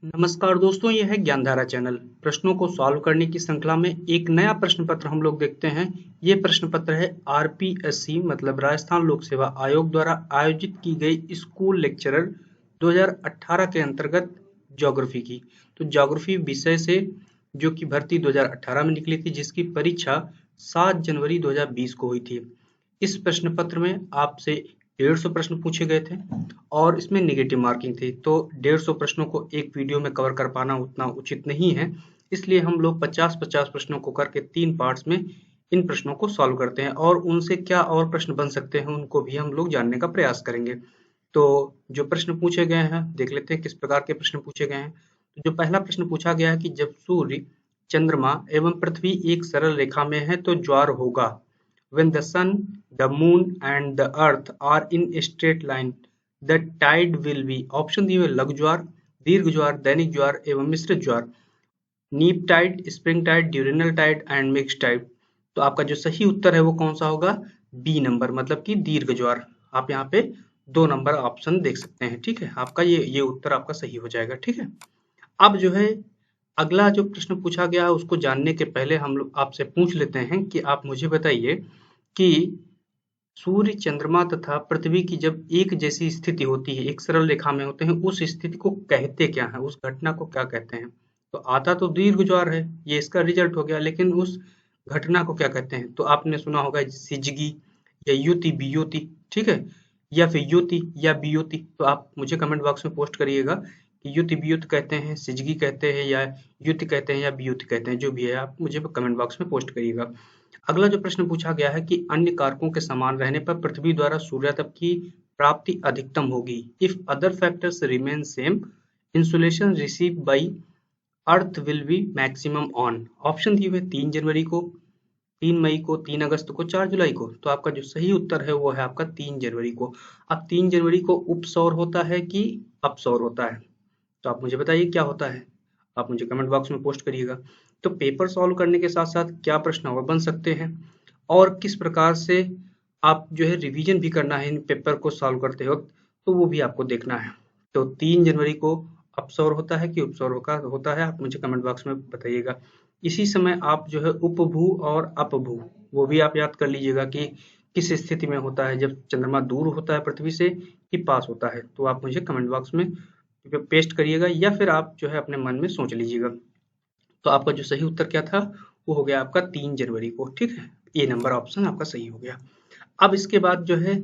नमस्कार दोस्तों, यह है ज्ञानधारा चैनल। प्रश्नों को सॉल्व करने की श्रृंखला में एक नया प्रश्न पत्र हम लोग देखते हैं। ये प्रश्न पत्र है आरपीएससी मतलब राजस्थान लोक सेवा आयोग द्वारा आयोजित की गई स्कूल लेक्चरर 2018 के अंतर्गत ज्योग्राफी की। तो ज्योग्राफी विषय से जो कि भर्ती 2018 में निकली थी, जिसकी परीक्षा 7 जनवरी 2020 को हुई थी। इस प्रश्न पत्र में आपसे 150 प्रश्न पूछे गए थे और इसमें नेगेटिव मार्किंग थी। तो 150 प्रश्नों को एक वीडियो में कवर कर पाना उतना उचित नहीं है, इसलिए हम लोग 50-50 प्रश्नों को करके 3 पार्ट्स में इन प्रश्नों को सॉल्व करते हैं और उनसे क्या और प्रश्न बन सकते हैं उनको भी हम लोग जानने का प्रयास करेंगे। तो जो प्रश्न पूछे गए हैं देख लेते हैं किस प्रकार के प्रश्न पूछे गए हैं। तो जो पहला प्रश्न पूछा गया है कि जब सूर्य, चंद्रमा एवं पृथ्वी एक सरल रेखा में है तो ज्वार होगा। When the sun, the moon and the earth are in a straight line, the tide will be option दिए हुए लघु ज्वार, दीर्घ ज्वार, दैनिक ज्वार एवं मिश्रित ज्वार, neap tide, spring tide, diurnal tide and mix tide. तो आपका जो सही उत्तर है वो कौन सा होगा? बी नंबर मतलब कि दीर्घ ज्वार। आप यहाँ पे 2 नंबर ऑप्शन देख सकते हैं। ठीक है, आपका ये उत्तर आपका सही हो जाएगा। ठीक है, अब जो है अगला जो प्रश्न पूछा गया है उसको जानने के पहले हम लोग आपसे पूछ लेते हैं कि आप मुझे बताइए कि सूर्य, चंद्रमा तथा पृथ्वी की जब एक जैसी स्थिति होती है, एक सरल रेखा में होते हैं, उस स्थिति को कहते क्या है? उस घटना को क्या कहते हैं? तो आता तो दीर्घ ज्वार है, ये इसका रिजल्ट हो गया, लेकिन उस घटना को क्या कहते हैं? तो आपने सुना होगा सिजगी या युति बियुति, ठीक है, या फिर युति या बियुति। तो आप मुझे कमेंट बॉक्स में पोस्ट करिएगा कि युति बियुति कहते हैं, सिजगी कहते हैं या युति कहते हैं या बियुति कहते हैं, जो भी है आप मुझे कमेंट बॉक्स में पोस्ट करिएगा। अगला जो प्रश्न पूछा गया है कि अन्य कारकों के समान रहने पर पृथ्वी द्वारा सूर्यातप की प्राप्ति अधिकतम होगी। If other factors remain same, insolation receive by earth will be maximum on. Option दिए हुए 3 जनवरी को, 3 मई को, 3 अगस्त को, 4 जुलाई को। तो आपका जो सही उत्तर है वो है आपका 3 जनवरी को। अब 3 जनवरी को उपसौर होता है कि अपसौर होता है? तो आप मुझे बताइए क्या होता है, आप मुझे कमेंट बॉक्स में पोस्ट करिएगा। तो पेपर सॉल्व करने के साथ साथ क्या प्रश्न और बन सकते हैं और किस प्रकार से आप जो है रिवीजन भी करना है इन पेपर को सॉल्व करते वक्त, तो वो भी आपको देखना है। तो 3 जनवरी को अपसौर होता है कि उपसौर होता है, आप मुझे कमेंट बॉक्स में बताइएगा। इसी समय आप जो है उपभू और अपभू वो भी आप याद कर लीजिएगा कि किस स्थिति में होता है, जब चंद्रमा दूर होता है पृथ्वी से कि पास होता है। तो आप मुझे कमेंट बॉक्स में पेस्ट करिएगा या फिर आप जो है अपने मन में सोच लीजिएगा। तो आपका जो सही उत्तर क्या था वो हो गया आपका 3 जनवरी को। ठीक है, ए नंबर ऑप्शन आपका सही हो गया। अब इसके बाद जो है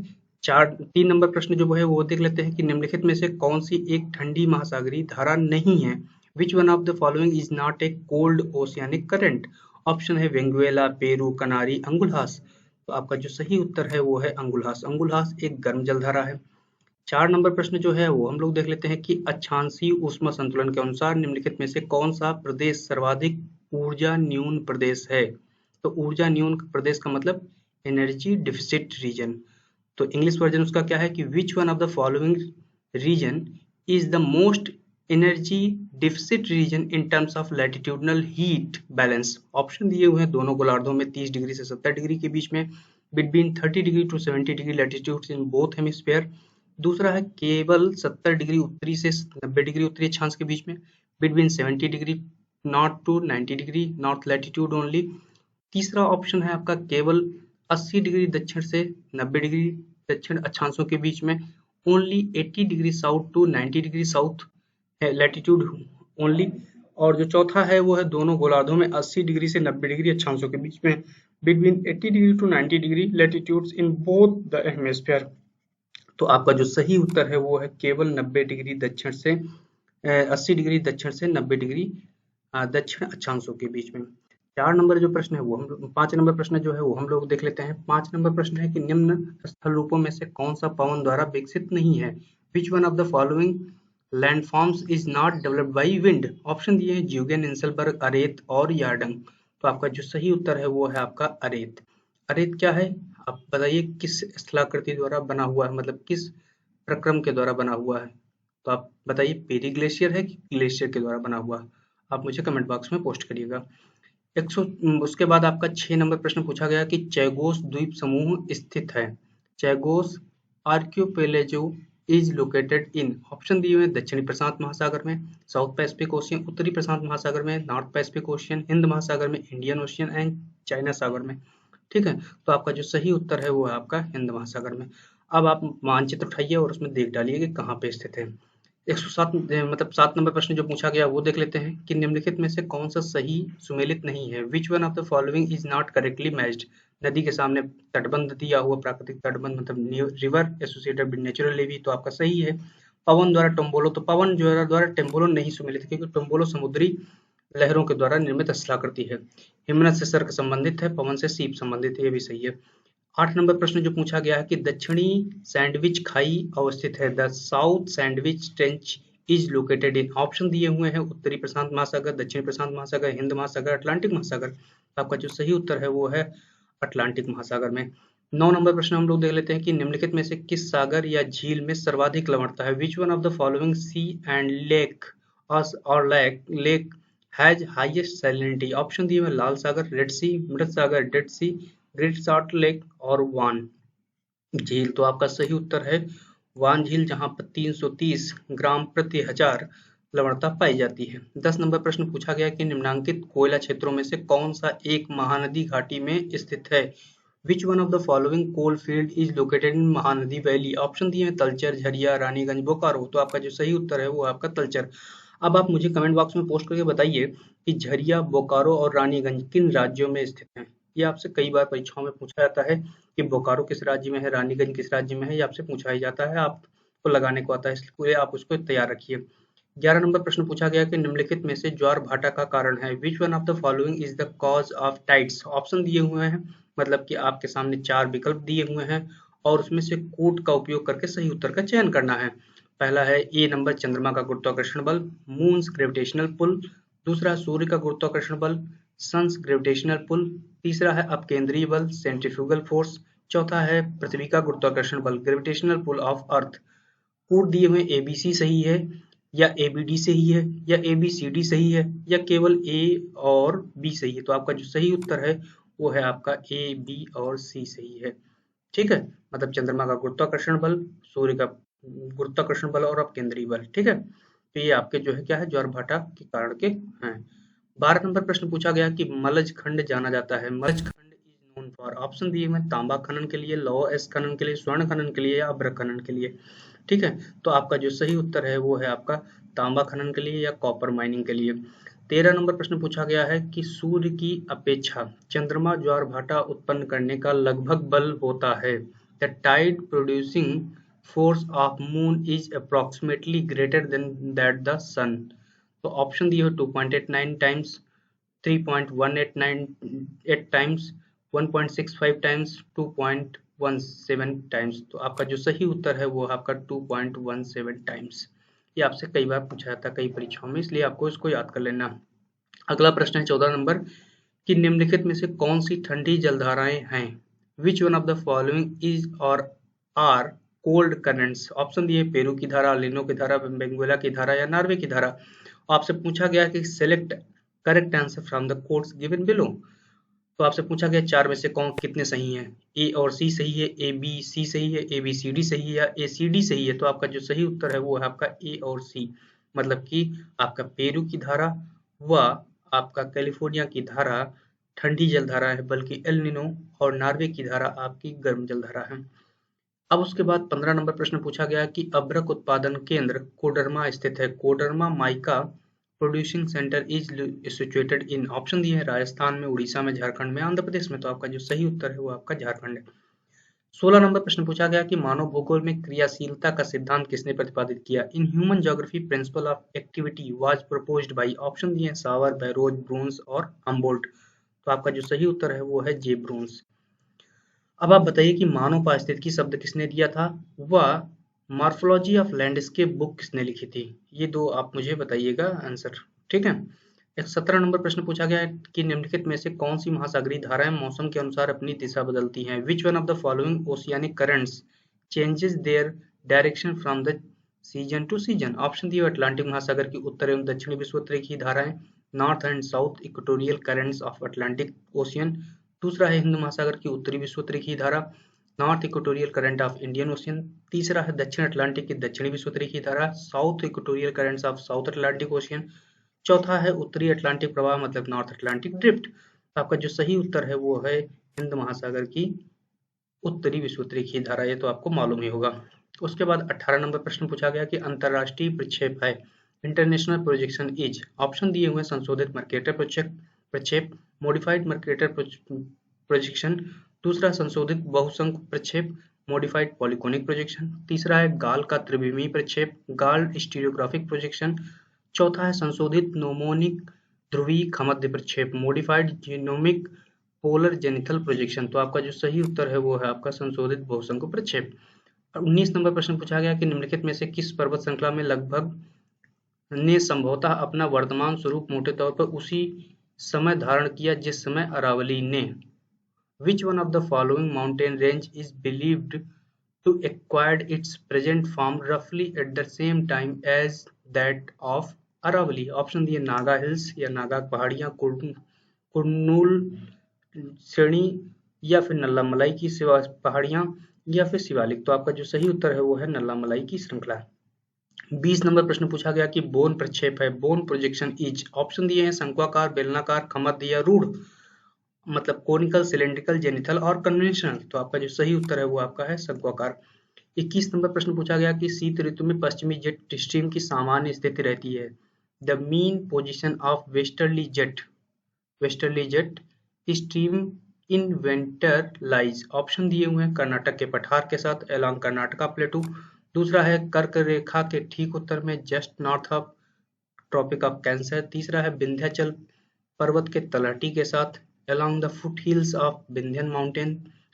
3 नंबर प्रश्न जो है वो देख लेते हैं कि निम्नलिखित में से कौन सी एक ठंडी महासागरीय धारा नहीं है? Which one of the following is not A cold oceanic current? Option है वेंगुएला, पेरू, कनारी, अंगुलहास। तो आपका जो सही उत्तर है वो है अंगुलहास। अंगुलहास एक गर्म जलधारा है। 4 नंबर प्रश्न जो है वो हम लोग देख लेते हैं कि अक्षांशीय ऊष्मा संतुलन के अनुसार निम्नलिखित में से कौन सा प्रदेश सर्वाधिक ऊर्जा न्यून प्रदेश है? तो ऊर्जा न्यून प्रदेश का मतलब एनर्जी डिफिसिट रीजन। तो इंग्लिश वर्जन उसका क्या है कि which one of the following region is the most energy deficit region in terms of latitudinal heat balance. Option दिए हुए हैं दोनों गोलार्धों में 30 डिग्री से 70 डिग्री के बीच में, between 30 degree to 70 degree latitudes in both hemisphere. दूसरा है केवल 70 डिग्री उत्तरी से 90 डिग्री उत्तरी अक्षांश के बीच में, between 70 degree north to 90 degree north latitude only. तीसरा ऑप्शन है आपका केवल 80 डिग्री दक्षिण से 90 डिग्री दक्षिण अक्षांशों के बीच में, only 80 degree south to 90 degree south latitude only. और जो चौथा है वो है दोनों गोलार्धों में 80 डिग्री से 90 डिग्री अक्षांशों के बीच में, between 80 degree to 90 degree latitudes in both the hemisphere. तो आपका जो सही उत्तर है वो है केवल 90 डिग्री दक्षिण से 80 डिग्री दक्षिण से 90 डिग्री दक्षिण अक्षांशों के बीच में। 4 नंबर जो प्रश्न है वो हम लोग 5 नंबर प्रश्न जो है वो हम लोग देख लेते हैं। 5 नंबर प्रश्न है कि निम्न स्थल रूपों में से कौन सा पवन द्वारा विकसित नहीं है? Which one of the following landforms is not developed by wind? Option दिए हैं ज्यूगेन, इंसलबर्ग, अरेत और यार्डंग। तो आपका जो सही उत्तर है वो है आपका अरेत। अरेत क्या है आप बताइए, किस स्थलाकृति द्वारा बना हुआ है, मतलब किस प्रक्रम के द्वारा बना हुआ है? तो आप बताइए पेरी ग्लेशियर है कि ग्लेशियर के द्वारा बना हुआ? आप मुझे कमेंट बॉक्स में पोस्ट करिएगा। 100 उसके बाद आपका 6 नंबर प्रश्न पूछा गया कि चैगोस द्वीप समूह स्थित है। चैगोस आर्क्योपेलेजो इज लोकेटेड इन। ऑप्शन दिए हुए हैं दक्षिणी प्रशांत महासागर में, साउथ पैसिफिक ओशियन उत्तरी प्रशांत महासागर में, नॉर्थ पैसिफिक ओशियन हिंद महासागर में, इंडियन ओशियन एंड चाइना सागर में। ठीक है, तो आपका जो सही उत्तर है वो है आपका हिंद महासागर में। अब आप मानचित्र उठाइए और उसमें देख डालिए कि कहाँ पे स्थित है। 107 मतलब 7 नंबर प्रश्न जो पूछा गया वो देख लेते हैं कि निम्नलिखित में से कौन सा सही सुमेलित नहीं है। Which one of the following is not correctly matched. नदी के सामने तटबंध दिया हुआ, प्राकृतिक तटबंध मतलब river associated with natural levee, तो आपका सही है। पवन द्वारा टम्बोलो, तो पवन द्वारा टेम्बोलो नहीं सुमेलित, क्योंकि टम्बोलो समुद्री लहरों के द्वारा निर्मित स्थलाकृति है। हिमनद से सर्क संबंधित है, पवन से सीप संबंधित है, ये भी सही है। 8 नंबर प्रश्न जो पूछा गया है कि दक्षिणी सैंडविच खाई अवस्थित है। The south sandwich trench is located in. Option दिए हुए हैं उत्तरी प्रशांत महासागर, दक्षिणी प्रशांत महासागर, हिंद महासागर, अटलांटिक महासागर। आपका जो सही उत्तर है वो है अटलांटिक महासागर में। 9 नंबर प्रश्न हम लोग देख लेते हैं कि निम्नलिखित में से किस सागर या झील में सर्वाधिक लवणता है। Which one of the following sea and lake or lake has highest salinity. Option दिए हुए लाल सागर, रेड सी, मृत सागर, dead sea, great salt lake और वान झील। तो आपका सही उत्तर है वान झील, जहां पर 330 ग्राम प्रति हजार लवणता पाई जाती है। 10 नंबर प्रश्न पूछा गया कि निम्नांकित कोयला क्षेत्रों में से कौन सा एक महानदी घाटी में स्थित है। Which one of the following coal field is located in Mahanadi valley. Option दिए हैं तलचर, झरिया, रानीगंज, बोकारो। तो आपका जो सही उत्तर है वो आपका तलचर। अब आप मुझे कमेंट बॉक्स में पोस्ट करके बताइए कि झरिया, बोकारो और रानीगंज किन राज्यों में स्थित हैं। ये आपसे कई बार परीक्षाओं में पूछा जाता है कि बोकारो किस राज्य में है, रानीगंज किस राज्य में है, ये आपसे पूछा ही जाता है, आपको लगाने को आता है, इसलिए आप उसको तैयार रखिए। 11 नंबर प्रश्न पूछा गया कि निम्नलिखित में से ज्वार भाटा का कारण है। Which one of the following is the cause of tides. Option दिए हुए हैं, मतलब कि आपके सामने 4 विकल्प दिए हुए हैं और उसमें से कोड का उपयोग करके सही उत्तर का चयन करना है। पहला है ए नंबर चंद्रमा का गुरुत्वाकर्षण बल, मून्स ग्रेविटेशनल पुल। दूसरा सूर्य का गुरुत्वाकर्षण बल, सन्स ग्रेविटेशनल पुल। तीसरा है अपकेंद्रीय बल, सेंट्रीफ्यूगल फोर्स। चौथा है पृथ्वी का गुरुत्वाकर्षण बल, gravitational pull of earth. Code दिए हुए एबीसी सही है या एबीडी सही है या एबीसीडी सही है या केवल ए और बी सही है। तो आपका जो सही उत्तर है वो है आपका ए, बी और सी सही है। ठीक है, मतलब चंद्रमा का गुरुत्वाकर्षण बल, सूर्य का गुरुत्वाकर्षण बल और अपकेंद्रीय बल। ठीक है, तो ये आपके जो है क्या है, ज्वार भाटा के कारण के हैं। 12 नंबर प्रश्न पूछा गया कि मलज खंड जाना जाता है। मलज खंड इज नोन फॉर। ऑप्शन दिए हुए तांबा खनन के लिए, लौह एस खनन के लिए, स्वर्ण खनन के लिए या अभ्रक खनन के लिए। ठीक है, तो आपका जो सही उत्तर है वो है आपका तांबा खनन के लिए या कॉपर माइनिंग के लिए। 13 नंबर प्रश्न पूछा गया है कि सूर्य की अपेक्षा चंद्रमा ज्वार भाटा उत्पन्न करने का लगभग बल होता है। The tide producing force of moon is approximately greater then that the sun. तो ऑप्शन दिए हुए 2.89 टाइम्स, 3.189 टाइम्स, 1.65 टाइम्स, 2.17 टाइम्स। तो आपका जो सही उत्तर है वो आपका 2.17 टाइम्स। ये आपसे कई बार पूछा जाता है कई परीक्षाओं में, इसलिए आपको इसको याद कर लेना। अगला प्रश्न है 14 नंबर कि निम्नलिखित में से कौन सी ठंडी जलधाराएं हैं। विच one of the following is or are cold currents. Option दिए पेरू की धारा, लिनो की धारा, बेंगुएला की धारा या नॉर्वे की धारा। आपसे पूछा गया कि select correct answer from the codes given below. तो आपसे पूछा गया 4 में से कौन कितने सही हैं। ए और सी सही है, ए बी सी सही है, ए बी सी डी सही है या ए सी डी सही है। तो आपका जो सही उत्तर है वो है आपका ए और सी, मतलब कि आपका पेरू की धारा व आपका कैलिफोर्निया की धारा ठंडी जलधारा है, बल्कि एल निनो और नॉर्वे की धारा आपकी गर्म जलधारा है। अब उसके बाद 15 नंबर प्रश्न पूछा गया कि अभ्रक उत्पादन केंद्र कोडरमा स्थित है। Koderma mica producing centre is situated in. Option दिए हैं राजस्थान में, उड़ीसा में, झारखंड में, आंध्र प्रदेश में। तो आपका जो सही उत्तर है वो आपका झारखंड है। 16 नंबर प्रश्न पूछा गया कि मानव भूगोल में क्रियाशीलता का सिद्धांत किसने प्रतिपादित किया। In human geography principle of activity was proposed by. Option दिए हैं सावर, बैरोज, ब्रून्स और हम्बोल्ट। तो आपका जो सही उत्तर है वो है जे ब्रून्स। अब आप बताइए कि मानव पारिस्थितिकी शब्द किसने दिया था, वह मॉर्फोलॉजी ऑफ लैंडस्केप बुक किसने लिखी थी। ये दो आप मुझे बताइएगा आंसर। ठीक है, 17 नंबर प्रश्न पूछा गया है कि निम्नलिखित में से कौन सी महासागरीय धाराएं मौसम के अनुसार अपनी दिशा बदलती हैं। विच one of the following oceanic currents changes their direction from the season two season. Option दिए अटलांटिक महासागर की उत्तर एवं दक्षिणी विषुवत-रेखीय धाराएं, north and south equatorial currents of Atlantic ocean. दूसरा है हिंद महासागर की उत्तरी विषुवत-रेखीय धारा, north equatorial current of Indian ocean. तीसरा है दक्षिण अटलांटिक की दक्षिणी विषुवतरीय धारा, south equatorial currents of south Atlantic ocean. चौथा है उत्तरी अटलांटिक प्रवाह मतलब नॉर्थ अटलांटिक ड्रिफ्ट। आपका जो सही उत्तर है वो है हिंद महासागर की उत्तरी विषुवतरीय धारा, ये तो आपको मालूम ही होगा। उसके बाद 18 नंबर प्रश्न पूछा गया कि अंतरराष्ट्रीय प्रक्षेप है, इंटरनेशनल प्रोजेक्शन इज। ऑप्शन दिए हुए संशोधित मर्केटर प्रक्षेप, मॉडिफाइड मर्केटर प्रोजेक्शन। दूसरा संशोधित बहुशंकु प्रक्षेप, मॉडिफाइड पॉलीकोनिक प्रोजेक्शन। तीसरा है गाल का त्रिविमीय प्रक्षेप, गाल स्टीरियोग्राफिक प्रोजेक्शन। चौथा है संशोधित नोमोनिक ध्रुवीय खमध्य प्रक्षेप, मॉडिफाइड जीनोमिक पोलर जेनिथल प्रोजेक्शन। तो आपका जो सही उत्तर है वो है आपका संशोधित बहुशंकु प्रक्षेप। 19 नंबर प्रश्न पूछा गया कि निम्नलिखित में से किस पर्वत श्रृंखला में लगभग ने संभवतः अपना वर्तमान स्वरूप मोटे तौर पर उसी समय धारण किया जिस समय अरावली ने। Which one of the following mountain range is believed to acquired its present form roughly at the same time as that of Aravalli? Option दिए नागा हिल्स या नागा पहाड़ियां, कुर्नूल श्रेणी या फिर नल्लामलाई की पहाड़ियां या फिर शिवालिक। तो आपका जो सही उत्तर है वो है नल्लामलाई की श्रृंखला। 20 नंबर प्रश्न पूछा गया कि बोन प्रक्षेप है, बोन प्रोजेक्शन इज। ऑप्शन दिए हैं शंक्वाकार, बेलनाकार, खमध्य या रूढ़ मतलब कोनिकल, सिलेंड्रिकल, जेनिथल और कन्वेंशनल। तो आपका जो सही उत्तर है वो आपका है शंक्वाकार। 21 नंबर प्रश्न पूछा गया कि शीत ऋतु में पश्चिमी जेट स्ट्रीम की सामान्य स्थिति रहती है। The mean position of westerly jet stream in winter lies. Option दिए हुए हैं कर्नाटक के पठार के साथ एलॉन्ग कर्नाटका प्लेटू। दूसरा है कर्क रेखा के ठीक उत्तर में just north of tropic of cancer. तीसरा है विंध्याचल पर्वत के तलहटी के साथ along the foothills of Vindhyan Mountain।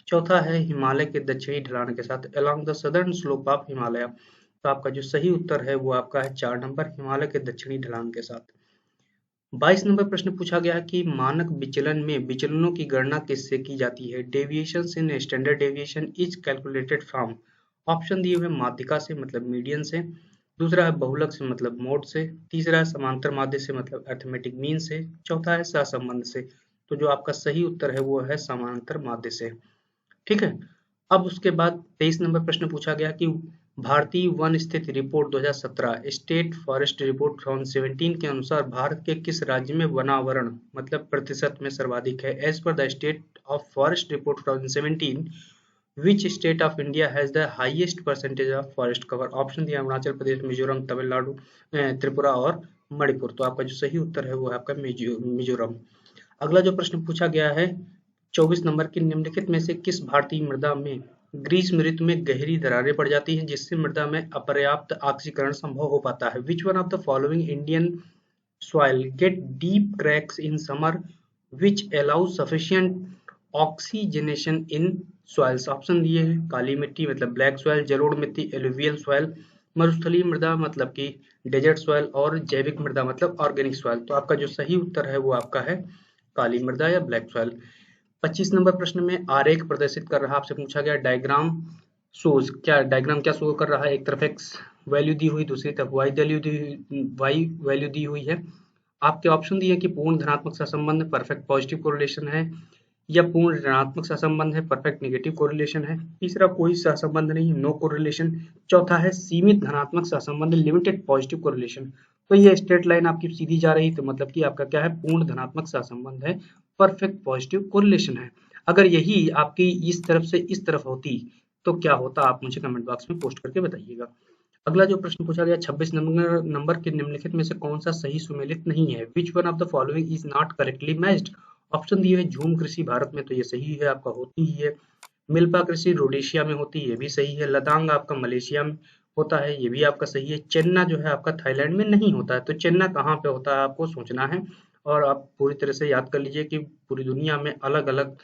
चौथा है हिमालय के दक्षिणी ढलान के साथ along the southern slope of Himalaya. तो आपका जो सही उत्तर है वो आपका है 4 नंबर, हिमालय के दक्षिणी ढलान के साथ। 22 नंबर प्रश्न पूछा गया कि मानक विचलन में विचलनों की गणना किससे की जाती है। Deviation in standard deviation is calculated from. Option दिए हुए माध्यिका से मतलब मीडियन से। दूसरा है बहुलक से मतलब मोड से। तीसरा है समांतर माध्य से मतलब अरिथमेटिक मीन से। चौथा है सहसंबंध से। तो जो आपका सही उत्तर है वो है समांतर माध्य से। ठीक है। अब उसके बाद 23 नंबर प्रश्न पूछा गया कि भारतीय वन स्थिति रिपोर्ट 2017 स्टेट फॉरेस्ट रिपोर्ट 2017 के अनुसार भारत के किस राज्य में वनावरण मतलब प्रतिशत में सर्वाधिक है। As per the state of forest report 2017 which state of India has the highest percentage of forest cover. Option दिया अरुणाचल प्रदेश, मिजोरम, तमिलनाडु, त्रिपुरा और मणिपुर। तो आपका जो सही उत्तर है वो है आपका मिजोरम। अगला जो प्रश्न पूछा गया है 24 नंबर की, निम्नलिखित में से किस भारतीय मृदा में ग्रीष्म ऋतु में गहरी दरारें पड़ जाती हैं जिससे मृदा में अपर्याप्त ऑक्सीकरण संभव हो पाता है। Which one of the following Indian soil gate deep cracks in summer which allow sufficient oxygenation in soils. Option दिए हैं काली मिट्टी मतलब ब्लैक सॉइल, जलोढ़ मिट्टी एलुवियल सॉइल, मरुस्थलीय मृदा मतलब कि डेजर्ट सॉइल और जैविक मृदा मतलब ऑर्गेनिक सॉइल। तो आपका जो सही उत्तर है वो आपका है काली मृदा या ब्लैक सॉइल। 25 नंबर प्रश्न में आरेख प्रदर्शित कर रहा आपसे पूछा गया डायग्राम शोज, क्या डायग्राम क्या शो कर रहा है। एक तरफ एक्स वैल्यू दी हुई, दूसरी तरफ वाई वैल्यू दी हुई है। आपके ऑप्शन दिए कि पूर्ण धनात्मक सहसंबंध परफेक्ट पॉजिटिव कोरिलेशन है या पूर्ण ऋणात्मक सहसंबंध है परफेक्ट नेगेटिव कोरिलेशन है। तीसरा कोई सहसंबंध नहीं नो कोरिलेशन। चौथा है सीमित धनात्मक सहसंबंध लिमिटेड पॉजिटिव कोरिलेशन। तो ये स्ट्रेट लाइन आपकी सीधी जा रही तो मतलब कि आपका क्या है पूर्ण धनात्मक सहसंबंध है, परफेक्ट पॉजिटिव कोरिलेशन है। अगर यही आपकी इस तरफ से इस तरफ होती तो क्या होता आप मुझे कमेंट बॉक्स में पोस्ट करके बताइएगा। अगला जो प्रश्न पूछा गया 26 नंबर के, निम्नलिखित में से कौन सा सही सुमेलित नहीं है। Which one of the following is not correctly matched. Option दिए है झूम कृषि भारत में, तो ये सही है आपका होती ही है। मिल्पा कृषि रोडेशिया में होती है, ये भी सही है। लदांग आपका मलेशिया में होता है, ये भी आपका सही है। चेन्ना जो है आपका थाईलैंड में नहीं होता है। तो चेन्ना कहाँ पे होता है आपको सोचना है और आप पूरी तरह से याद कर लीजिए कि पूरी दुनिया में अलग अलग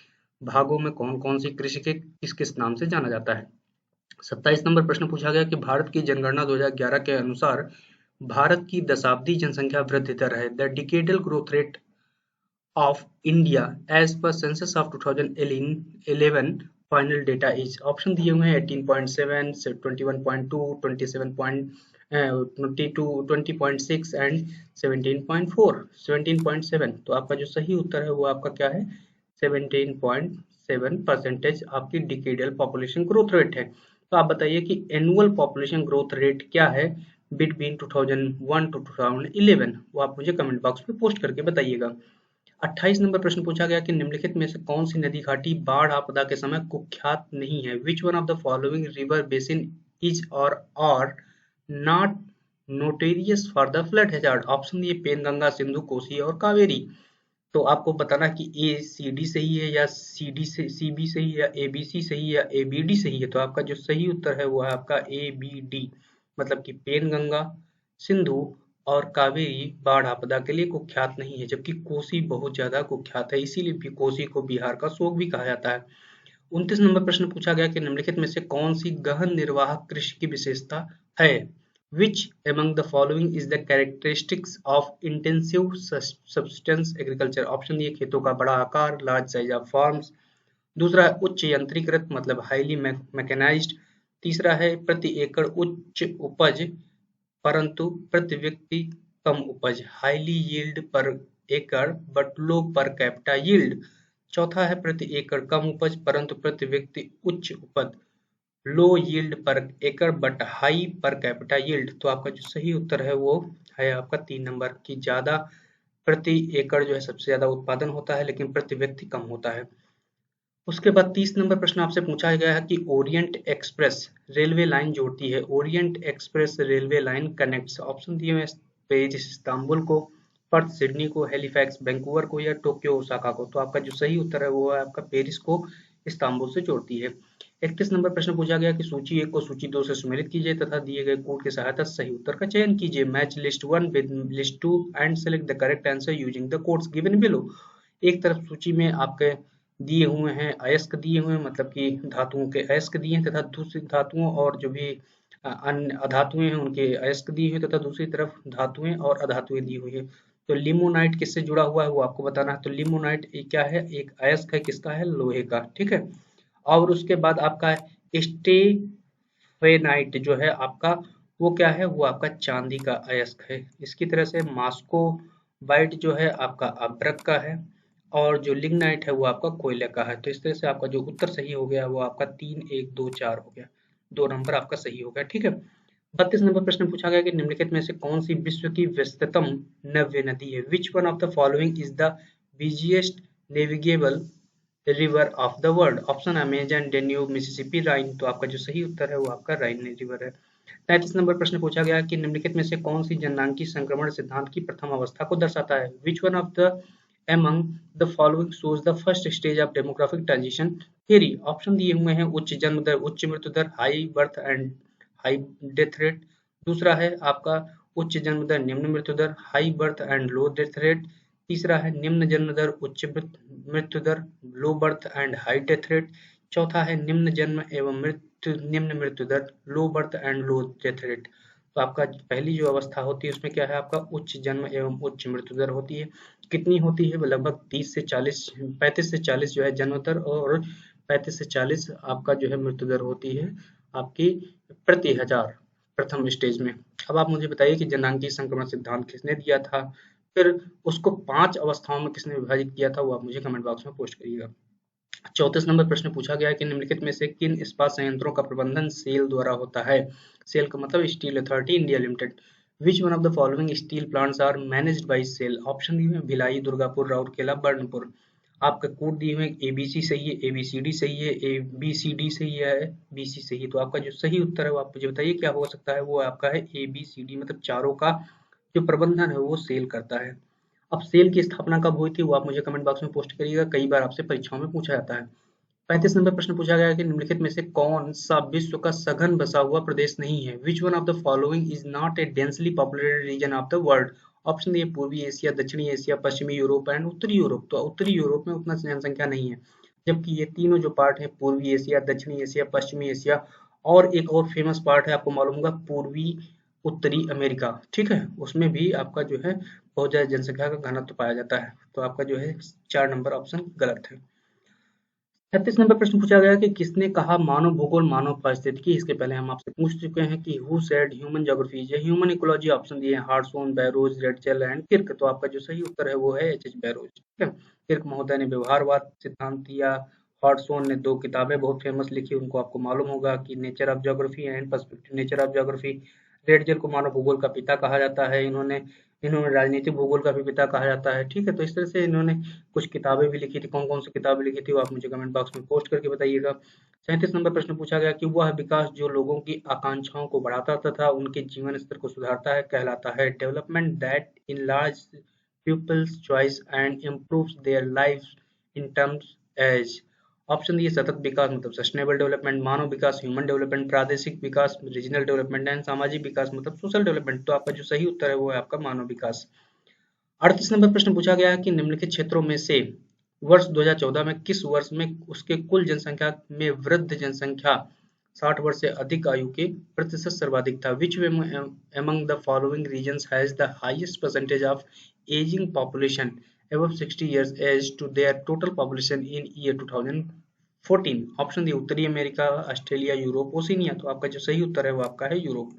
भागों में कौन कौन सी कृषि के किस किस नाम से जाना जाता है। 27 नंबर प्रश्न पूछा गया कि भारत की जनगणना 2011 के अनुसार भारत की दशाब्दी जनसंख्या वृद्धि दर है। The decadal growth rate of India as per census of 2011 final data is. Option दिए हुए हैं 18.7, 21.2, 27.22, 20.6 एंड 17.4, 17.7। तो आपका जो सही उत्तर है वो आपका क्या है 17.7 7% आपकी डिकेडल पॉपुलेशन ग्रोथ रेट है। तो आप बताइए कि एनुअल पॉपुलेशन ग्रोथ रेट क्या है बिटवीन 2001 टू 2011, वो आप मुझे कमेंट बॉक्स में पोस्ट करके बताइएगा। 28 नंबर प्रश्न पूछा गया कि निम्नलिखित में से कौन सी नदी घाटी बाढ़ आपदा के समय कुख्यात नहीं है? Which one of the following river basin is or are not notorious for the flood hazard? Option दिए पेनगंगा, सिंधु, कोसी और कावेरी। तो आपको बताना कि ए सी डी सही है या सी डी से सी बी सही है या ए बी सी सही है या ए बी डी सही है। तो आपका जो सही उत्तर है वो है आपका ए बी डी, मतलब कि पेनगंगा, सिंधु और कावेरी बाढ़ आपदा के लिए कुख्यात नहीं है, जबकि कोसी बहुत ज्यादा कुख्यात है, इसीलिए भी कोसी को बिहार का शोक भी कहा जाता है। 29 नंबर प्रश्न पूछा गया कि निम्नलिखित में से कौन सी गहन निर्वाहक कृषि की विशेषता है? Which among the following is the characteristics of intensive subsistence agriculture? Option दिए खेतों का बड़ा आकार, लार्ज साइज ऑफ फार्म्स। दूसरा है उच्च यंत्रीकृत मतलब हाईली मैकेनाइज्ड। तीसरा है प्रति एकड़ उच्च उपज परंतु प्रति व्यक्ति कम उपज, हाईली यील्ड पर एकड़ but low per capita yield. चौथा है प्रति एकड़ कम उपज परंतु प्रति व्यक्ति उच्च उपज, लो यील्ड पर एकड़ but high per capita yield. तो आपका जो सही उत्तर है वो है आपका 3 नंबर की ज्यादा प्रति एकड़ जो है सबसे ज्यादा उत्पादन होता है लेकिन प्रति व्यक्ति कम होता है। उसके बाद 30 नंबर प्रश्न आपसे पूछा गया है कि ओरिएंट एक्सप्रेस रेलवे लाइन जोड़ती है। Orient express railway line connects, option दिए हुए पेरिस इस्तांबुल को, पर्थ सिडनी को, हेलिफैक्स वैंकूवर को या टोक्यो ओसाका को। तो आपका जो सही उत्तर है वो है आपका पेरिस को इस्तांबुल से जोड़ती है। 31 नंबर प्रश्न पूछा गया कि सूची 1 को सूची 2 से सुमेलित कीजिए तथा दिए गए कोड की सहायता से सही उत्तर का चयन कीजिए। Match list 1 with list 2 and select the correct answer using the codes given below. एक तरफ सूची में आपके दिए हुए हैं अयस्क दिए हुए हैं, मतलब कि धातुओं के अयस्क दिए हैं, तथा दूसरी धातुओं और जो भी अन्य अधातुएं हैं उनके अयस्क दिए हुए, तथा दूसरी तरफ धातुएं और अधातुएं दी हुई है। तो लिमोनाइट किससे जुड़ा हुआ है वो आपको बताना है। तो लिमोनाइट क्या है? एक अयस्क है, किसका है? लोहे का, ठीक है। और उसके बाद आपका स्टेफेनाइट जो है आपका वो क्या है? वो आपका चांदी का अयस्क है। इसकी तरह से मॉस्को बाइट जो है आपका अभ्रक का है और जो लिग्नाइट है वो आपका कोयले का है। तो इस तरह से आपका जो उत्तर सही हो गया वो आपका 3 1 2 4 हो गया, 2 नंबर आपका सही हो गया, ठीक है। 32 नंबर प्रश्न पूछा गया कि निम्नलिखित में से कौन सी विश्व की व्यस्ततम नव्य नदी है? Which one of the following is the busiest navigable river of the world? Option Amazon, Danube, Mississippi, Rhine. तो आपका जो सही उत्तर है वो आपका राइन रिवर है। 33 नंबर प्रश्न पूछा गया कि निम्नलिखित में से कौन सी जननांगी संक्रमण सिद्धांत की प्रथम अवस्था को दर्शाता है? Which one of the among the following shows the first stage of demographic transition theory? Option दिए हुए हैं उच्च जन्म दर, उच्च मृत्यु दर, high birth and high death rate. दूसरा है आपका उच्च जन्म दर, निम्न मृत्यु दर, high birth and low death rate. तीसरा है निम्न जन्म दर, उच्च मृत्यु दर, low birth and high death rate. चौथा है निम्न जन्म एवं निम्न मृत्यु दर, low birth and low death rate. तो आपका पहली जो अवस्था होती है उसमें क्या है? आपका उच्च जन्म एवं उच्च मृत्यु दर होती है। कितनी होती है? लगभग 30 से 40, 35 से 40 जो है जन्म दर और 35 से 40 आपका जो है मृत्यु दर होती है आपकी प्रति हजार प्रथम स्टेज में। अब आप मुझे बताइए कि जननांगीय संक्रमण सिद्धांत किसने दिया था, फिर उसको 5 अवस्थाओं में किसने विभाजित किया था, वो आप मुझे कमेंट बॉक्स में पोस्ट करिएगा। 34 नंबर प्रश्न पूछा गया कि निम्नलिखित में से किन इस्पात संयंत्रों का प्रबंधन सेल द्वारा होता है? सेल का मतलब steel authority India limited. Which one of the following steel plants are managed by SAIL? Option दिए हुए भिलाई, दुर्गापुर, राउरकेला, बर्नपुर। आपका कोड दिए हुए एबीसी सही है, एबीसीडी सही है, एबीसीडी सही है, बीसी सही है। तो आपका जो सही उत्तर है वो आप मुझे बताइए क्या हो सकता है? वो आपका है एबीसीडी, मतलब चारों का जो प्रबंधन है वो सेल करता है। अब सेल की स्थापना कब हुई थी वो आप मुझे कमेंट बॉक्स में पोस्ट करिएगा, कई बार आपसे परीक्षाओं में पूछा जाता है। 35 नंबर प्रश्न पूछा गया कि निम्नलिखित में से कौन सा विश्व का सघन बसा हुआ प्रदेश नहीं है? Which one of the following is not a densely populated region of the world? Option A पूर्वी एशिया, दक्षिणी एशिया, पश्चिमी यूरोप एंड उत्तरी यूरोप। तो उत्तरी यूरोप में उतना जनसंख्या नहीं है, जबकि ये तीनों जो पार्ट है पूर्वी एशिया, दक्षिणी एशिया, पश्चिमी एशिया और एक और फेमस पार्ट है आपको मालूम होगा पूर्वी उत्तरी अमेरिका, ठीक है, उसमें भी आपका जो है बहुत ज्यादा जनसंख्या का घनत्व पाया जाता है। तो आपका जो है 4 नंबर ऑप्शन गलत है। 36 नंबर प्रश्न पूछा गया कि किसने कहा मानव भूगोल मानव पारिस्थितिकी? इसके पहले हम आपसे पूछ चुके हैं कि who said human geography is a human ecology. Option दिए हैं हार्टसोन, बैरोज, रेडचेल एंड किर्क। तो आपका जो सही उत्तर है वो है एच एच बैरोज, ठीक है। किर्क महोदय ने व्यवहारवाद सिद्धांत दिया, हॉटसोन ने 2 किताबें बहुत फेमस लिखी, उनको आपको मालूम होगा कि nature of geography and perspective nature of geography. Ratzel को मानव भूगोल का पिता कहा जाता है। इन्होंने इन्होंने राजनीतिक भूगोल का भी पिता कहा जाता है। ठीक है, तो इस तरह से इन्होंने कुछ किताबें भी लिखी थी। कौन-कौन सी किताबें लिखी थी वो आप मुझे कमेंट बॉक्स में पोस्ट करके बताइएगा। 37 नंबर प्रश्न पूछा गया कि वह विकास जो लोगों की आकांक्षाओं को बढ़ाता तथा उनके जीवन स्तर को सुधारता है कहलाता है। Development that enlarges pupils' choice and improves their lives in terms as। Option दिए सतत विकास मतलब सस्टेनेबल डेवलपमेंट, मानव विकास ह्यूमन डेवलपमेंट, प्रादेशिक विकास रीजनल डेवलपमेंट एंड सामाजिक विकास मतलब सोशल डेवलपमेंट। तो आपका जो सही उत्तर है वो है आपका मानव विकास। 38 नंबर प्रश्न पूछा गया है कि निम्नलिखित क्षेत्रों में से वर्ष 2014 में किस वर्ष में उसके कुल जनसंख्या में वृद्ध जनसंख्या 60 वर्ष से अधिक आयु के प्रतिशत सर्वाधिक था। Which among the following regions has the highest percentage of aging population above 60 years age to their total population in year 2014? Option दी उत्तरी अमेरिका, ऑस्ट्रेलिया, यूरोप, ओशिनिया। तो आपका जो सही उत्तर है वो आपका है यूरोप।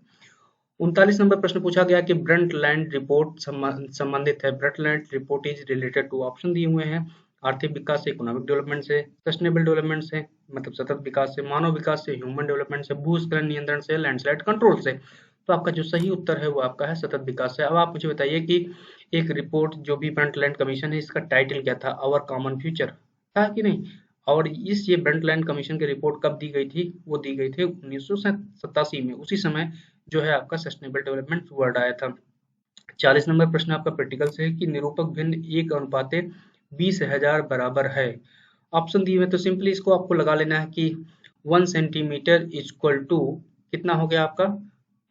39 नंबर प्रश्न पूछा गया कि ब्रंटलैंड रिपोर्ट संबंधित है। Brundtland report is related to. Option दिए हुए हैं आर्थिक विकास से, इकोनॉमिक डेवलपमेंट से, सस्टेनेबल डेवलपमेंट से मतलब सतत विकास से, मानव विकास से, ह्यूमन डेवलपमेंट से, भूस्खलन नियंत्रण से, लैंडस्लाइड कंट्रोल से। तो आपका जो सही उत्तर है वो आपका है सतत विकास से। अब आप मुझे बताइए कि एक रिपोर्ट जो भी ब्रंटलैंड कमीशन है इसका टाइटल क्या था? आवर कॉमन फ्यूचर था कि नहीं? और ये ब्रंटलैंड कमीशन की रिपोर्ट कब दी गई थी? वो दी गई थी 1987 में। उसी समय जो है आपका सस्टेनेबल डेवलपमेंट वर्ड आया था। 40 नंबर प्रश्न आपका प्रैक्टिकल से है कि निरूपक भिन्न 1:20,000 बराबर है। ऑप्शन दिए हुए तो सिंपली इसको आपको लगा लेना है कि 1 सेंटीमीटर इक्वल टू कितना हो गया आपका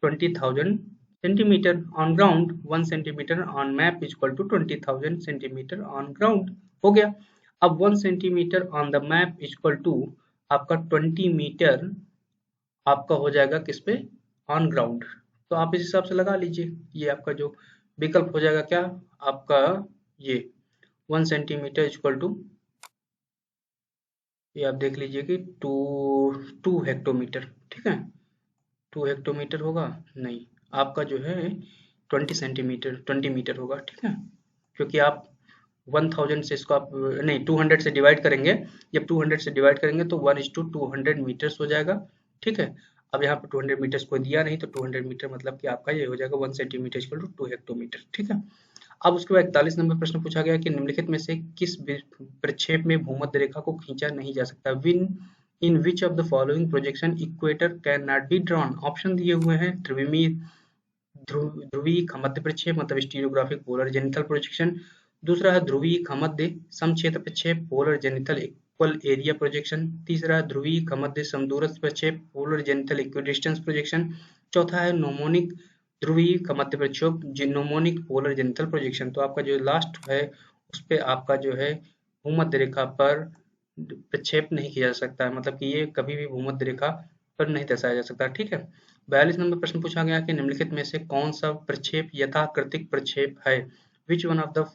20,000 centimetre on ground. 1 centimetre on map equal to 20,000 centimetre on ground हो गया। अब 1 centimetre on the map equal to आपका 20 मीटर आपका हो जाएगा किस पे? On ground. तो आप इस हिसाब से लगा लीजिए। ये आपका जो विकल्प हो जाएगा क्या आपका ये 1 सेंटीमीटर इक्वल टू ये आप देख लीजिए कि 2 हेक्टोमीटर। ठीक है, 2 हेक्टोमीटर होगा नहीं, आपका जो है 20 मीटर होगा। ठीक है, क्योंकि आप 1000 से इसको आप नहीं 200 से डिवाइड करेंगे। जब 200 से डिवाइड करेंगे तो 1:200 मीटर्स हो जाएगा। ठीक है, अब यहाँ पे 200 मीटर्स कोई दिया नहीं तो 200 मीटर मतलब कि आपका ये हो जाएगा 1 सेंटीमीटर इक्वल टू 2 हेक्टोमीटर। ठीक है, अब उसके बाद 41 नंबर प्रश्न पूछा गया कि निम्नलिखित में से किस प्रक्षेप में भूमध्य रेखा को खींचा नहीं जा सकता? In which of the following projection equator can not be drawn? Option दिए हुए हैं ध्रुवीय मध्य प्रक्षेप मतलब स्टीरियोग्राफिक पोलर जेनिथल प्रोजेक्शन। दूसरा है ध्रुवीय मध्य समक्षेत्र प्रक्षेप पोलर जेनिथल इक्वल एरिया प्रोजेक्शन। तीसरा है ध्रुवीय मध्य समदूरस्थ प्रक्षेप पोलर जेनिथल इक्विडिस्टेंस प्रोजेक्शन। चौथा है नोमोनिक ध्रुवीय मध्य प्रक्षेप नोमोनिक पोलर जेनिथल प्रोजेक्शन। तो आपका जो लास्ट है उस पे आपका जो है भूमध्य रेखा पर प्रक्षेप नहीं किया जा सकता है, मतलब कि ये कभी भी भूमध्य रेखा पर नहीं दर्शाया जा सकता। ठीक है, 42 नंबर प्रश्न पूछा गया कि निम्नलिखित में से कौन सा प्रक्षेप यथाकृतिक प्रक्षेप है? Which one of the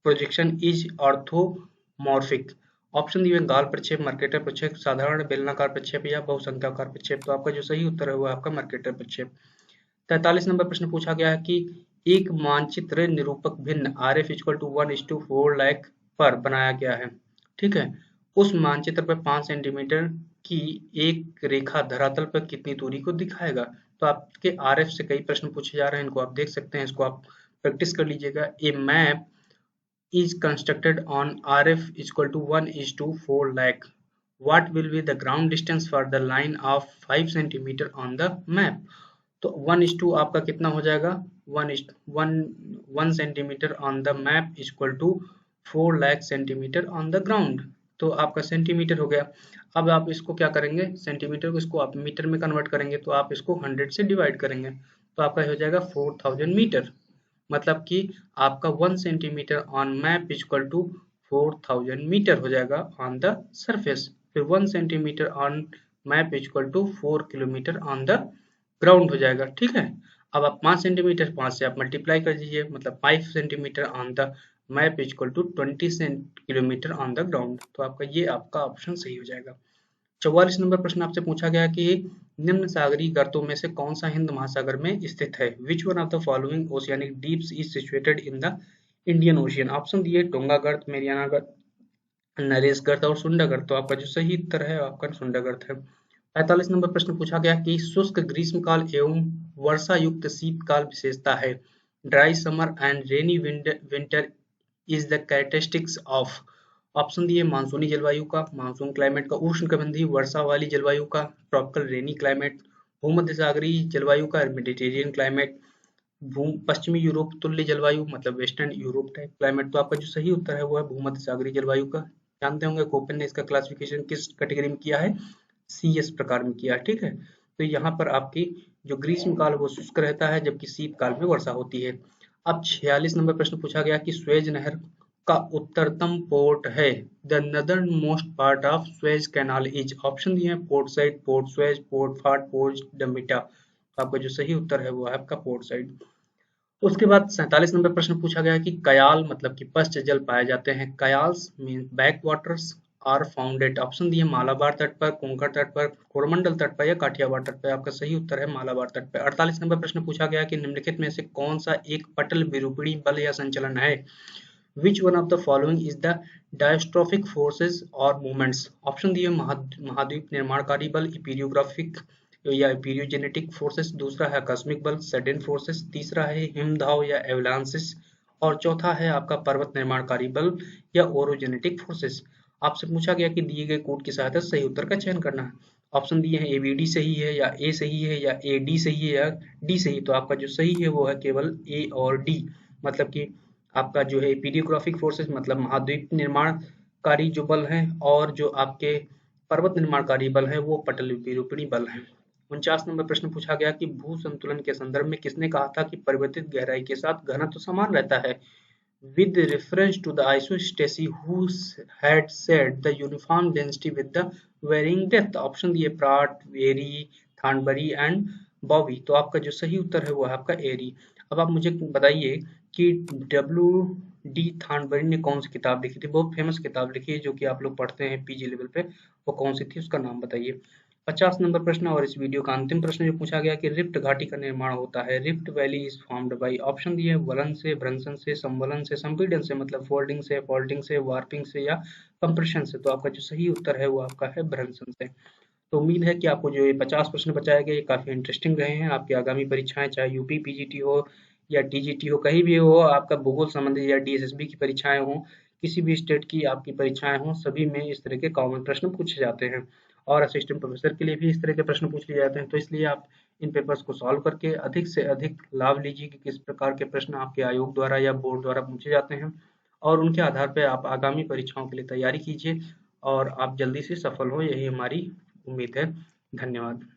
projection is orthomorphic? Option दिए गाल प्रक्षेप, मर्केटर प्रक्षेप, साधारण बेलनाकार प्रक्षेप या बहुसंख्याकार प्रक्षेप। तो आपका जो सही उत्तर है वो आपका मर्केटर प्रक्षेप। 43 नंबर प्रश्न पूछा गया है कि एक मानचित्र निरूपक भिन्न RF इक्वल टू 1:4 लाख पर बनाया गया है। ठीक है, उस मानचित्र पर 5 सेंटीमीटर की एक रेखा धरातल पर कितनी दूरी को दिखाएगा? तो आपके RF से कई प्रश्न पूछे जा रहे हैं, इनको आप देख सकते हैं, इसको आप प्रैक्टिस कर लीजिएगा। ए map is constructed on RF equal to 1:4 lakh. What will be the ground distance for the line of 5 centimeter on the map? तो 1:2 आपका कितना हो जाएगा? 1 centimetre on the map equal to 4 lakh centimetre on the ground. तो आपका centimetre हो गया। अब आप इसको क्या करेंगे, सेंटीमीटर को इसको आप मीटर में कन्वर्ट करेंगे तो आप इसको 100 से डिवाइड करेंगे तो आपका हो जाएगा 4000 मीटर। मतलब कि आपका 1 centimetre on map equal to 4000 metre हो जाएगा ऑन द सरफेस। फिर 1 centimetre on map equal to 4 kilometre on the ground हो जाएगा। ठीक है, अब आप 5 सेंटीमीटर 5 से आप मल्टीप्लाई कर दीजिए, मतलब 5 centimetre on the map equal to 20 kilometre on the ground. तो आपका ये आपका ऑप्शन सही हो जाएगा। 44 नंबर प्रश्न आपसे पूछा गया कि निम्न सागरीय गर्तों में से कौन सा हिंद महासागर में स्थित है? Which one of the following oceanic deeps is situated in the Indian ocean? Option दिए टोंगा गर्त, मेरियाना गर्त, नरेश और सुंडा तो आपका जो सही उत्तर है आपका सुंडा है। 45 नंबर प्रश्न पूछा गया कि शुष्क ग्रीष्मकाल एवं वर्षा युक्त शीतकाल विशेषता है। Dry summer and rainy winter is the characteristics of. Option दिए मानसूनी जलवायु का, मानसून क्लाइमेट का, उष्णकटिबंधीय वर्षा वाली जलवायु का, ट्रॉपिकल रेनी क्लाइमेट, भूमध्य सागरीय जलवायु का, मेडिटेरियन क्लाइमेट, पश्चिमी यूरोप तुल्य जलवायु मतलब वेस्टर्न यूरोप टाइप क्लाइमेट। तो आपका जो सही उत्तर है वो है भूमध्य सागरीय जलवायु का। जानते होंगे कोपेन ने इसका क्लासिफिकेशन किस कैटेगरी में किया है, CS प्रकार में किया है, ठीक है। तो यहाँ पर आपकी जो ग्रीष्म काल वो शुष्क रहता है जबकि शीतकाल में वर्षा होती है। अब 46 नंबर प्रश्न पूछा गया कि स्वेज नहर का उत्तरतम पोर्ट है। The northern most part of Suez canal is. Option दिए हैं port side, port Suez, port फाट, पोर्ट डमिटा। आपका जो सही उत्तर है वो है आपका पोर्ट साइड। उसके बाद 47 नंबर प्रश्न पूछा गया कि कयाल मतलब कि पश्च जल पाए जाते हैं। Kayals mean backwaters are found at. Option दिए मालाबार तट पर, कोंकण तट पर, कोरमंडल तट पर या काठियावाड़ तट पर। आपका सही उत्तर है मालाबार तट पर। 48 नंबर प्रश्न पूछा गया कि निम्नलिखित में से कौन सा एक पटल विरूपणी बल या संचलन है। Which one of the following is the diastrophic forces or movements? Option दिए महाद्वीप निर्माणकारी बल, इपीरियोग्राफिक या इपीरियोजेनेटिक फोर्सेस, दूसरा है आकस्मिक बल सडन फोर्सेस, तीसरा है हिमधाव या एवलांसिस और चौथा है आपका पर्वत निर्माणकारी बल या ओरोजेनेटिक फोर्सेस। आपसे पूछा गया कि दिए गए कोड की सहायता से सही उत्तर का चयन करना है। ऑप्शन दिए हैं ABD सही है या A सही है या AD सही है या D सही। तो आपका जो सही है वो है केवल A और D, मतलब कि आपका जो है पीरियोग्राफिक फोर्सेस मतलब महाद्वीप निर्माणकारी जो बल हैं और जो आपके पर्वत निर्माणकारी बल है वो पटल विरूपणी बल हैं। 49 नंबर प्रश्न पूछा गया कि भू संतुलन के संदर्भ में किसने कहा था कि परिवर्तित गहराई के साथ घनत्व समान रहता है। With reference to the isostasy who had said the uniform density with the varying depth। Option दिए प्राट, वेरी, थानबरी एंड बॉबी। तो आपका जो सही उत्तर है वो है आपका एरी। अब आप मुझे बताइए कि WD थानबरी ने कौन सी किताब लिखी थी, बहुत फेमस किताब लिखी है जो कि आप लोग पढ़ते हैं PG लेवल पे, वो कौन सी थी उसका नाम बताइए। 50 नंबर प्रश्न और इस वीडियो का अंतिम प्रश्न जो पूछा गया कि रिफ्ट घाटी का निर्माण होता है। Rift valley is formed by. Option दिए वलन से, भ्रंशन से, संवलन से, संपीड़न से मतलब फोल्डिंग से, फॉल्टिंग से, वार्पिंग से या कंप्रेशन से। तो आपका जो सही उत्तर है वो आपका है भ्रंशन से। तो उम्मीद है कि आपको जो ये 50 प्रश्न बचाए गए ये काफी इंटरेस्टिंग रहे हैं। आपकी आगामी परीक्षाएं चाहे यूपी PGT हो या TGT हो, कहीं भी हो, आपका भूगोल संबंधित या DSSB की परीक्षाएं हो, किसी भी स्टेट की आपकी परीक्षाएं हो, सभी में इस तरह के कॉमन प्रश्न पूछे जाते हैं और असिस्टेंट प्रोफेसर के लिए भी इस तरह के प्रश्न पूछ लिए जाते हैं। तो इसलिए आप इन पेपर्स को सॉल्व करके अधिक से अधिक लाभ लीजिए कि किस प्रकार के प्रश्न आपके आयोग द्वारा या बोर्ड द्वारा पूछे जाते हैं और उनके आधार पर आप आगामी परीक्षाओं के लिए तैयारी कीजिए और आप जल्दी से सफल हो, यही हमारी उम्मीद है। धन्यवाद।